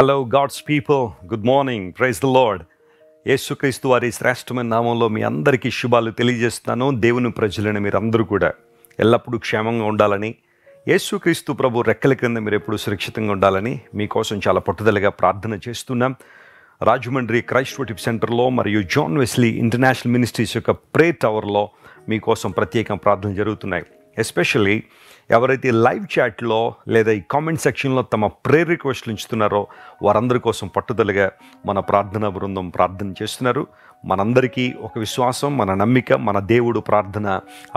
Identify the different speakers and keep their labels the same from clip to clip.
Speaker 1: Hello God's people, good morning, praise the lord. యేసుక్రీస్తు వారి శ్రేష్టమైన నామంలో మీ అందరికీ శుభాలు తెలియజేస్తున్నాను. దేవుని ప్రజలని మీరందరూ కూడా ఎల్లప్పుడూ క్షేమంగా ఉండాలని, యేసుక్రీస్తు ప్రభు రెక్కల క్రింద మీరు ఎప్పుడు సురక్షితంగా ఉండాలని మీకోసం చాలా పట్టుదలగా ప్రార్థన చేస్తున్నాం. రాజమండ్రి క్రైస్ట్ వర్షిప్ సెంటర్లో మరియు జాన్ వెస్లీ ఇంటర్నేషనల్ మినిస్ట్రీస్ యొక్క ప్రేయర్ టవర్లో మీకోసం ప్రత్యేక ప్రార్థనలు జరుగుతున్నాయి. ఎస్పెషల్లీ ఎవరైతే లైవ్ చాట్లో లేదా ఈ కామెంట్ సెక్షన్లో తమ ప్రేయర్ రిక్వెస్ట్లు ఉంచుతున్నారో వారందరి కోసం పట్టుదలగా మన ప్రార్థనా బృందం ప్రార్థన చేస్తున్నారు. మనందరికీ ఒక విశ్వాసం, మన నమ్మిక, మన దేవుడు ప్రార్థన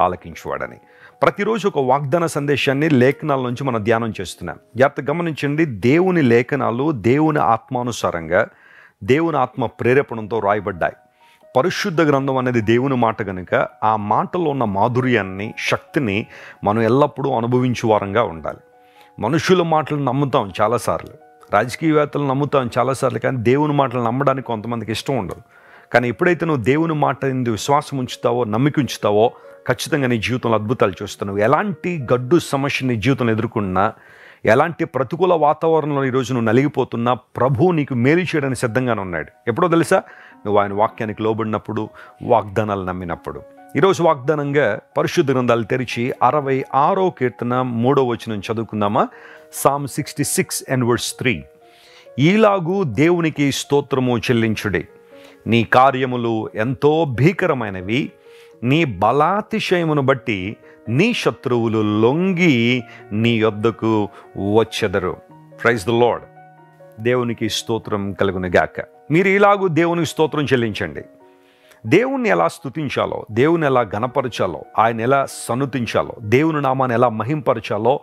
Speaker 1: ఆలకించువాడని. ప్రతిరోజు ఒక వాగ్దాన సందేశాన్ని లేఖనాల నుంచి మనం ధ్యానం చేస్తున్నాం. జాగ్రత్తగా గమనించండి, దేవుని లేఖనాలు దేవుని ఆత్మానుసారంగా దేవుని ఆత్మ ప్రేరేపణతో రాయబడ్డాయి. పరిశుద్ధ గ్రంథం అనేది దేవుని మాట కనుక ఆ మాటలో ఉన్న మాధుర్యాన్ని, శక్తిని మనం ఎల్లప్పుడూ అనుభవించే వారంగా ఉండాలి. మనుషుల మాటలు నమ్ముతాం చాలాసార్లు, రాజకీయవేత్తలు నమ్ముతాం చాలాసార్లు, కానీ దేవుని మాటలు నమ్మడానికి కొంతమందికి ఇష్టం ఉండదు. కానీ ఎప్పుడైతే నువ్వు దేవుని మాట ఎందు విశ్వాసం ఉంచుతావో, నమ్మిక ఉంచుతావో, ఖచ్చితంగా నీ జీవితంలో అద్భుతాలు చూస్తున్నావు. ఎలాంటి గడ్డు సమస్య నీ జీవితంలో ఎదుర్కొన్నా, ఎలాంటి ప్రతికూల వాతావరణంలో ఈరోజు నువ్వు నలిగిపోతున్నా, ప్రభువు నీకు మేలు చేయడానికి సిద్ధంగానే ఉన్నాడు. ఎప్పుడో తెలుసా? నువ్వు ఆయన వాక్యానికి లోబడినప్పుడు, వాగ్దానాలు నమ్మినప్పుడు. ఈరోజు వాగ్దానంగా పరిశుద్ధ గ్రంథాలు తెరిచి 66వ కీర్తన 3వ వచనం చదువుకుందామా? Psalm 66 and verse 3. ఈలాగు దేవునికి స్తోత్రము చెల్లించుడే, నీ కార్యములు ఎంతో భీకరమైనవి, నీ బలాతిశయమును బట్టి నీ శత్రువులు లొంగి నీ యొద్దకు వచ్చెదరు. Praise the lord. దేవునికి స్తోత్రం కలుగును గాక. మీరు ఇలాగూ దేవునికి స్తోత్రం చెల్లించండి. దేవుణ్ణి ఎలా స్తుతించాలో, దేవుని ఎలా ఘనపరచాలో, ఆయన ఎలా సన్నుతించాలో, దేవుని నామాన్ని ఎలా మహింపరచాలో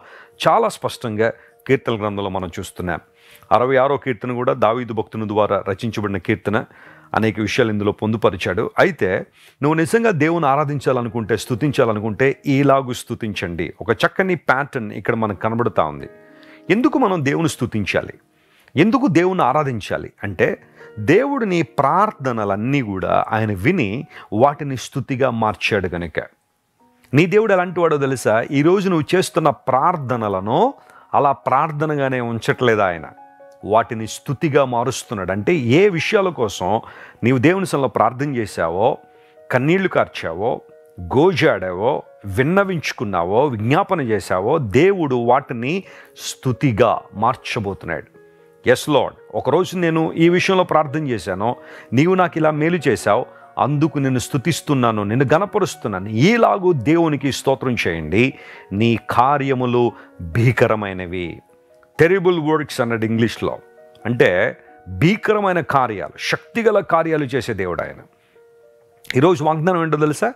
Speaker 1: చాలా స్పష్టంగా కీర్తన గ్రంథంలో మనం చూస్తున్నాం. 66వ కీర్తన కూడా దావీదు భక్తుని ద్వారా రచించబడిన కీర్తన. అనేక విషయాలు ఇందులో పొందుపరిచాడు. అయితే నువ్వు నిజంగా దేవుని ఆరాధించాలనుకుంటే, స్తుతించాలనుకుంటే ఇలాగూ స్తుతించండి. ఒక చక్కని ప్యాటర్న్ ఇక్కడ మనకు కనబడుతూ ఉంది. ఎందుకు మనం దేవుని స్తుతించాలి, ఎందుకు దేవుని ఆరాధించాలి అంటే, దేవుడు నీ ప్రార్థనలన్నీ కూడా ఆయన విని వాటిని స్తుతిగా మార్చాడు కనుక. నీ దేవుడు ఎలాంటి వాడో తెలుసా? ఈరోజు నువ్వు చేస్తున్న ప్రార్థనలను అలా ప్రార్థనగానే ఉంచట్లేదు, ఆయన వాటిని స్తుతిగా మారుస్తున్నాడు. అంటే ఏ విషయాల కోసం నీవు దేవుని సన్నిధిలో ప్రార్థన చేశావో, కన్నీళ్లు కార్చావో, గోజాడావో, విన్నవించుకున్నావో, విజ్ఞాపన చేశావో, దేవుడు వాటిని స్తుతిగా మార్చబోతున్నాడు. ఎస్ లార్డ్, ఒకరోజు నేను ఈ విషయంలో ప్రార్థన చేశాను, నీవు నాకు ఇలా మేలు చేశావు, అందుకు నిన్ను స్తుతిస్తున్నాను, నిన్ను గణపరుస్తున్నాను. ఈలాగూ దేవునికి స్తోత్రం చేయండి. నీ కార్యములు భీకరమైనవి. టెరిబుల్ వర్క్స్ అన్నాడు ఇంగ్లీష్లో. అంటే భీకరమైన కార్యాలు, శక్తిగల కార్యాలు చేసే దేవుడు ఆయన. ఈరోజు వాగ్దానం ఏంటో తెలుసా?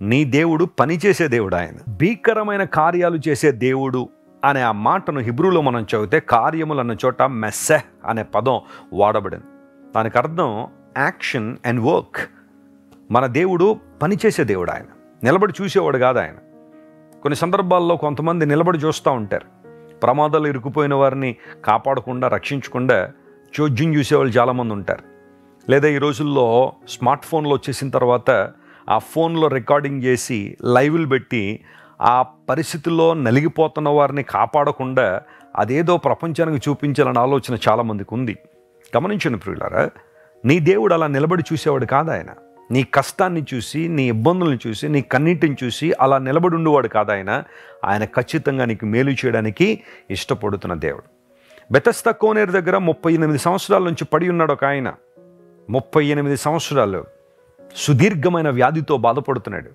Speaker 1: నీ దేవుడు పనిచేసే దేవుడు ఆయన. భీకరమైన కార్యాలు చేసే దేవుడు అనే ఆ మాటను హిబ్రూలో మనం చదివితే, కార్యములు అన్న చోట మెస్సెహ్ అనే పదం వాడబడింది. దానికి అర్థం యాక్షన్ అండ్ వర్క్. మన దేవుడు పనిచేసే దేవుడు ఆయన, నిలబడి చూసేవాడు కాదు ఆయన. కొన్ని సందర్భాల్లో కొంతమంది నిలబడి చూస్తూ ఉంటారు. ప్రమాదాలు ఇరుక్కుపోయిన వారిని కాపాడకుండా, రక్షించకుండా చోద్యం చూసేవాళ్ళు చాలామంది ఉంటారు. లేదా ఈ రోజుల్లో స్మార్ట్ ఫోన్లు వచ్చేసిన తర్వాత ఆ ఫోన్లో రికార్డింగ్ చేసి లైవ్లు పెట్టి ఆ పరిస్థితుల్లో నలిగిపోతున్న వారిని కాపాడకుండా అదేదో ప్రపంచానికి చూపించాలన్న ఆలోచన చాలామందికి ఉంది. గమనించండి ప్రియులారా, నీ దేవుడు అలా నిలబడి చూసేవాడు కాదు ఆయన. నీ కష్టాన్ని చూసి, నీ ఇబ్బందులను చూసి, నీ కన్నీటిని చూసి అలా నిలబడి ఉండేవాడు కాదు ఆయన. ఆయన ఖచ్చితంగా నీకు మేలు చేయడానికి ఇష్టపడుతున్న దేవుడు. బెతస్దా కోనేరు దగ్గర 38 సంవత్సరాల నుంచి పడి ఉన్నాడు ఒక ఆయన. 38 సంవత్సరాలు సుదీర్ఘమైన వ్యాధితో బాధపడుతున్నాడు.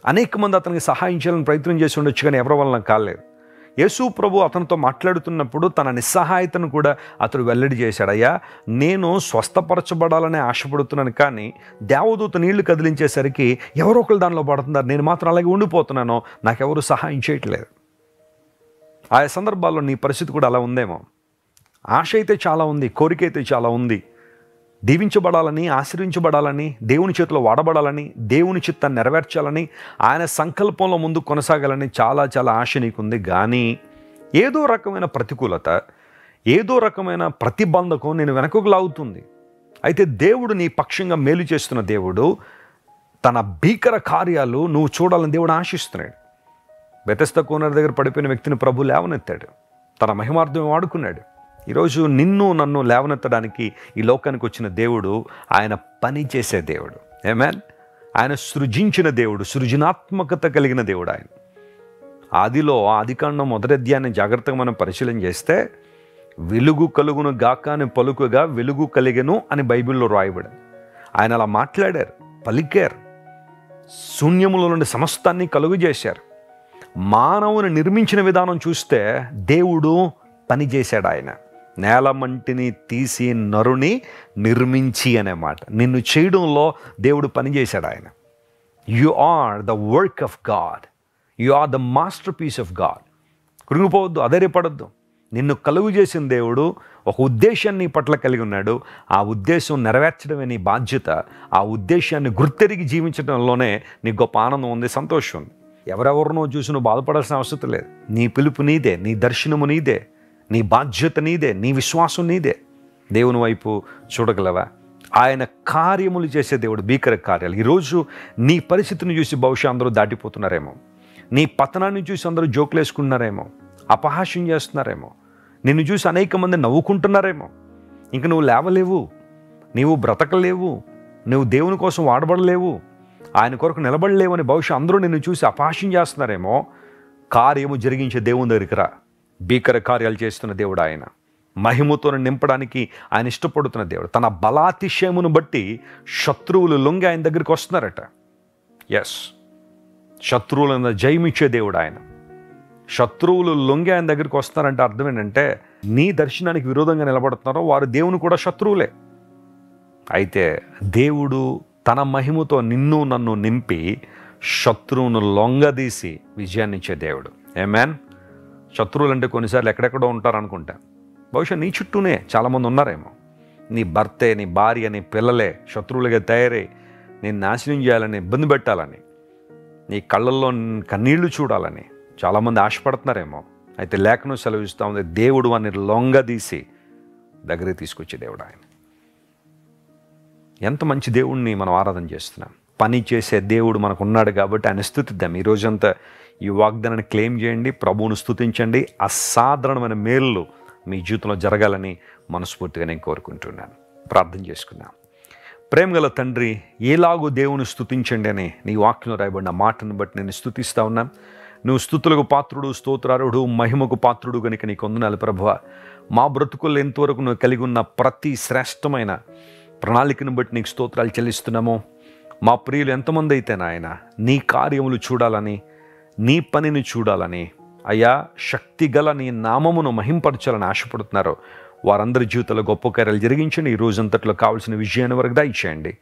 Speaker 1: అనేక మంది అతనికి సహాయం చేయాలని ప్రయత్నం చేసి ఉండొచ్చు, కానీ ఎవరి వలన కాలేదు. యేసు ప్రభు అతనితో మాట్లాడుతున్నప్పుడు తన నిస్సహాయతను కూడా అతడు వెల్లడి చేశాడు. అయ్యా, నేను స్వస్థపరచబడాలని ఆశపడుతున్నాను, కానీ దేవదూత నీళ్లు కదిలించేసరికి ఎవరో ఒకరు దానిలో పడుతున్నారు, నేను మాత్రం అలాగే ఉండిపోతున్నాను, నాకెవరు సహాయం చేయట్లేదు. ఆయా సందర్భాల్లో నీ పరిస్థితి కూడా అలా ఉందేమో. ఆశ అయితే చాలా ఉంది, కోరిక అయితే చాలా ఉంది. దీవించబడాలని, ఆశీర్వించబడాలని, దేవుని చేతిలో వాడబడాలని, దేవుని చిత్తాన్ని నెరవేర్చాలని, ఆయన సంకల్పంలో ముందు కొనసాగాలని చాలా చాలా ఆశ నీకుంది. కానీ ఏదో రకమైన ప్రతికూలత, ఏదో రకమైన ప్రతిబంధకం నేను వెనకకు లాగుతుంది. అయితే దేవుడు నీ పక్షంగా మేలు చేస్తున్న దేవుడు, తన భీకర కార్యాలు నువ్వు చూడాలని దేవుడు ఆశిస్తున్నాడు. బెతెస్దా కోనేరు దగ్గర పడిపోయిన వ్యక్తిని ప్రభు లేవనెత్తాడు, తన మహిమార్థం వాడుకున్నాడు. ఈరోజు నిన్ను నన్ను లేవనెత్తడానికి ఈ లోకానికి వచ్చిన దేవుడు ఆయన పని చేసే దేవుడు. ఆమేన్. ఆయన సృజించిన దేవుడు, సృజనాత్మకత కలిగిన దేవుడు ఆయన. ఆదికాండం 1వ అధ్యాయాన్ని జాగ్రత్తగా మనం పరిశీలన చేస్తే వెలుగు కలుగును గాక అని పలుకుగా వెలుగు కలిగెను అని బైబిల్లో రాయబడింది. ఆయన అలా మాట్లాడారు, పలికారు, శూన్యములో నుండి సమస్తాన్ని కలుగు చేశారు. మానవుని నిర్మించిన విధానం చూస్తే దేవుడు పని చేశాడు. ఆయన నేలమంటిని తీసి నరుని నిర్మించి అనే మాట, నిన్ను చేయడంలో దేవుడు పని చేశాడు ఆయన. You are the work of God, you are the masterpiece of God. కృంగిపోవద్దు, అధైర్యపడద్దు. నిన్ను కలుగు చేసిన దేవుడు ఒక ఉద్దేశాన్ని పట్ల కలిగి ఉన్నాడు. ఆ ఉద్దేశం నెరవేర్చడమే నీ బాధ్యత. ఆ ఉద్దేశాన్ని గుర్తెరిగి జీవించడంలోనే నీ గొప్ప ఆనందం ఉంది, సంతోషం ఉంది. ఎవరెవరినో చూసి నువ్వు బాధపడాల్సిన అవసరం లేదు. నీ పిలుపు నీదే, నీ దర్శనము నీదే, నీ బాధ్యత నీదే, నీ విశ్వాసం నీదే. దేవుని వైపు చూడగలవా? ఆయన కార్యములు చేసే దేవుడు, భీకర కార్యాలు. ఈరోజు నీ పరిస్థితిని చూసి బహుశా అందరూ దాటిపోతున్నారేమో, నీ పతనాన్ని చూసి అందరూ జోకులు వేసుకుంటున్నారేమో, అపహాస్యం చేస్తున్నారేమో, నిన్ను చూసి అనేక మంది నవ్వుకుంటున్నారేమో. ఇంక నువ్వు లేవలేవు, నీవు బ్రతకలేవు, నువ్వు దేవుని కోసం వాడబడలేవు, ఆయన కొరకు నిలబడలేవు అని బహుశా అందరూ నిన్ను చూసి అపహాస్యం చేస్తున్నారేమో. కార్యము జరిగించే దేవుని దగ్గరికి రా. భీకర కార్యాలు చేస్తున్న దేవుడు ఆయన. మహిమతో నింపడానికి ఆయన ఇష్టపడుతున్న దేవుడు. తన బలాతిశయమును బట్టి శత్రువులు లొంగి ఆయన దగ్గరికి వస్తున్నారట. ఎస్, శత్రువులను జయమిచ్చే దేవుడు ఆయన. శత్రువులు లొంగి ఆయన దగ్గరికి వస్తున్నారంటే అర్థం ఏంటంటే, నీ దర్శనానికి విరోధంగా నిలబడుతున్నారో వారు దేవుని కూడా శత్రువులే. అయితే దేవుడు తన మహిమతో నిన్ను నన్ను నింపి శత్రువును లొంగదీసి విజయాన్ని ఇచ్చే దేవుడు. ఆమేన్. శత్రువులు అంటే కొన్నిసార్లు ఎక్కడెక్కడో ఉంటారనుకుంటా. బహుశా నీ చుట్టూనే చాలామంది ఉన్నారేమో. నీ భర్తే, నీ భార్య, నీ పిల్లలే శత్రువులుగా తయారై నేను నాశనం చేయాలని, ఇబ్బంది పెట్టాలని, నీ కళ్ళల్లో కన్నీళ్లు చూడాలని చాలామంది ఆశపడుతున్నారేమో. అయితే లేఖనం సెలవిస్తూ ఉంది, దేవుడు అని లొంగదీసి దగ్గరికి తీసుకొచ్చే దేవుడు ఆయన. ఎంత మంచి దేవుణ్ణి మనం ఆరాధన చేస్తున్నాం. పని చేసే దేవుడు మనకు ఉన్నాడు కాబట్టి ఆయన స్తుతిద్దాం. ఈ రోజంతా ఈ వాగ్దానాన్ని క్లెయిమ్ చేయండి, ప్రభువును స్తుతించండి. అసాధారణమైన మేలు మీ జీవితంలో జరగాలని మనస్ఫూర్తిగా నేను కోరుకుంటున్నాను. ప్రార్థన చేసుకుందాం. ప్రేమగల తండ్రి, ఎలాగో దేవుని స్తుతించండి అని నీ వాక్యంలో రాయబడిన మాటను బట్టి నేను స్తుతిస్తూ ఉన్నాను. నువ్వు స్తుతులకు పాత్రుడు, స్తోత్రారుడు, మహిమకు పాత్రుడు కనుక నీకు వందనాలు ప్రభువా. మా బ్రతుకుల్లో ఎంతవరకు నువ్వు కలిగి ఉన్న ప్రతి శ్రేష్టమైన ప్రణాళికను బట్టి నీకు స్తోత్రాలు చెల్లిస్తున్నాము. మా ప్రియులు ఎంతమంది అయితే నాయన నీ కార్యములు చూడాలని, నీ పనిని చూడాలని, అయ్యా శక్తి గల నీ నామమును మహింపరచాలని ఆశపడుతున్నారో వారందరి జీవితంలో గొప్ప కార్యాలు జరిగించండి. ఈ రోజంతట్లో కావాల్సిన విజయాన్ని వరకు దయచేయండి.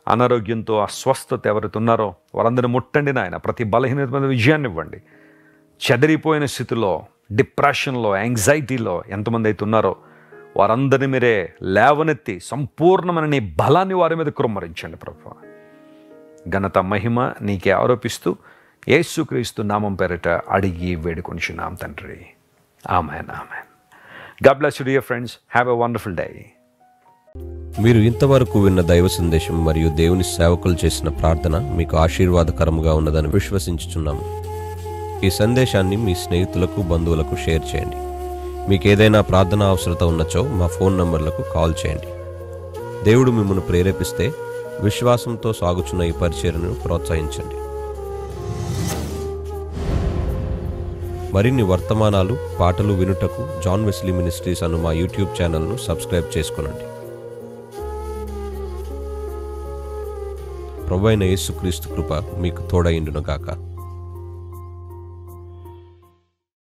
Speaker 1: అనారోగ్యంతో అస్వస్థత ఎవరైతే ఉన్నారో వారందరిని ముట్టండి నాయన. ప్రతి బలహీనత మీద విజయాన్ని ఇవ్వండి. చెదిరిపోయిన స్థితిలో, డిప్రెషన్లో, యాంగ్జైటీలో ఎంతమంది అయితే ఉన్నారో వారందరినీ మీరే లేవనెత్తి సంపూర్ణమైన నీ బలాన్ని వారి మీద కుమ్మరించండి ప్రభువా. ఘనత మహిమ నీకే ఆరోపిస్తూ యేసుక్రీస్తు నామం పేరిట అడిగి వేడుకొనిచున్నాం తండ్రి. ఆమేన్, ఆమేన్. God bless you dear friends. Have a wonderful day.
Speaker 2: మీరు ఇంతవరకు విన్న దైవ సందేశం మరియు దేవుని సేవకులు చేసిన ప్రార్థన మీకు ఆశీర్వాదకరముగా ఉన్నదని విశ్వసించుచున్నాము. ఈ సందేశాన్ని మీ స్నేహితులకు, బంధువులకు షేర్ చేయండి. మీకు ఏదైనా ప్రార్థన అవసరత ఉన్నచో మా ఫోన్ నంబర్లకు కాల్ చేయండి. దేవుడు మిమ్మల్ని ప్రేరేపిస్తే విశ్వాసంతో సాగుచున్న ఈ పరిచర్యను ప్రోత్సహించండి. మరిన్ని వర్తమానాలు, పాటలు వినుటకు జాన్ వెస్లీ మినిస్ట్రీస్ అను మా యూట్యూబ్ ఛానల్ను సబ్స్క్రైబ్ చేసుకొనండి. ప్రభువైన యేసుక్రీస్తు కృప మీకు తోడైండును గాక.